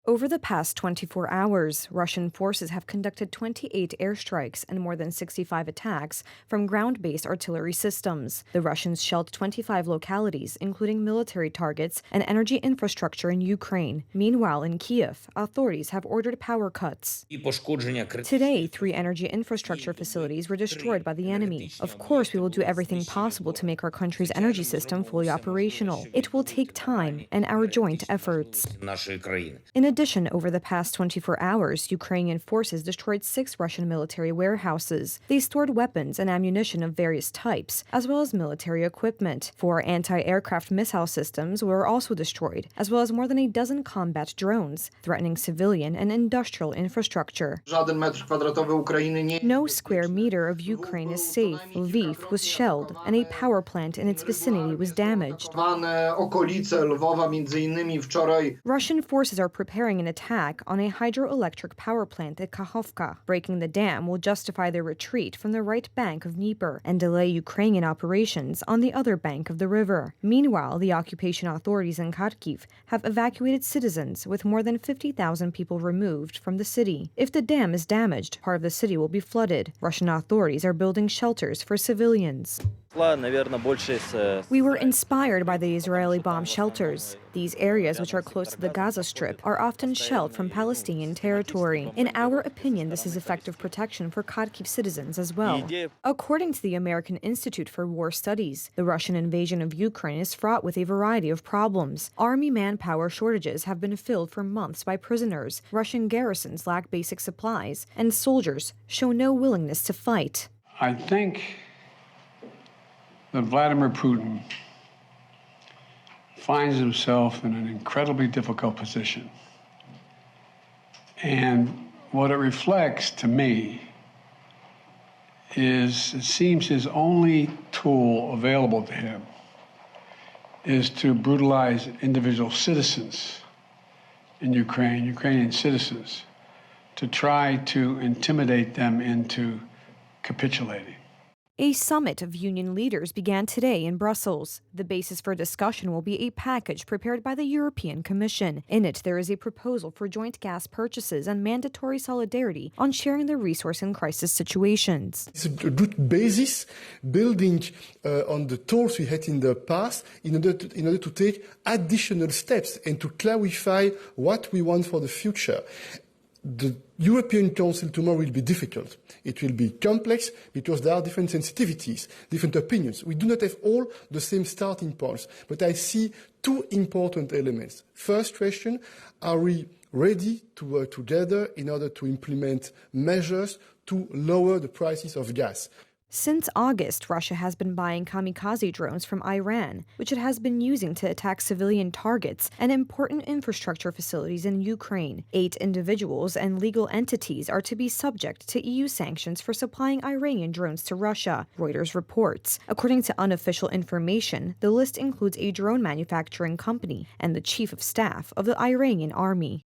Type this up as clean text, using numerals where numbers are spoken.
Over the past 24 hours, Russian forces have conducted 28 airstrikes and more than 65 attacks from ground-based artillery systems. The Russians shelled 25 localities, including military targets and energy infrastructure in Ukraine. Meanwhile, in Kiev, authorities have ordered power cuts. Today, 3 energy infrastructure facilities were destroyed by the enemy. Of course, we will do everything possible to make our country's energy system fully operational. It will take time and our joint efforts. In addition, over the past 24 hours, Ukrainian forces destroyed 6 Russian military warehouses. They stored weapons and ammunition of various types, as well as military equipment. 4 anti-aircraft missile systems were also destroyed, as well as more than a dozen combat drones, threatening civilian and industrial infrastructure. No square meter of Ukraine is safe. Lviv was shelled, and a power plant in its vicinity was damaged. Russian forces are preparing an attack on a hydroelectric power plant at Kachovka. Breaking the dam will justify their retreat from the right bank of Dnieper and delay Ukrainian operations on the other bank of the river. Meanwhile, the occupation authorities in Kharkiv have evacuated citizens, with more than 50,000 people removed from the city. If the dam is damaged, part of the city will be flooded. Russian authorities are building shelters for civilians. We were inspired by the Israeli bomb shelters. These areas, which are close to the Gaza Strip, are often shelled from Palestinian territory. In our opinion, this is effective protection for Kharkiv citizens as well. According to the American Institute for War Studies, the Russian invasion of Ukraine is fraught with a variety of problems. Army manpower shortages have been filled for months by prisoners, Russian garrisons lack basic supplies, and soldiers show no willingness to fight. I think that Vladimir Putin finds himself in an incredibly difficult position. And what it reflects to me is, it seems his only tool available to him is to brutalize individual citizens in Ukraine, Ukrainian citizens, to try to intimidate them into capitulating. A summit of union leaders began today in Brussels. The basis for discussion will be a package prepared by the European Commission. In it, there is a proposal for joint gas purchases and mandatory solidarity on sharing the resource in crisis situations. It's a good basis, building on the tools we had in the past in order to take additional steps and to clarify what we want for the future. The European Council tomorrow will be difficult. It will be complex because there are different sensitivities, different opinions. We do not have all the same starting points, but I see 2 important elements. First question, are we ready to work together in order to implement measures to lower the prices of gas? Since August, Russia has been buying kamikaze drones from Iran, which it has been using to attack civilian targets and important infrastructure facilities in Ukraine. 8 individuals and legal entities are to be subject to EU sanctions for supplying Iranian drones to Russia, Reuters reports. According to unofficial information, the list includes a drone manufacturing company and the chief of staff of the Iranian army.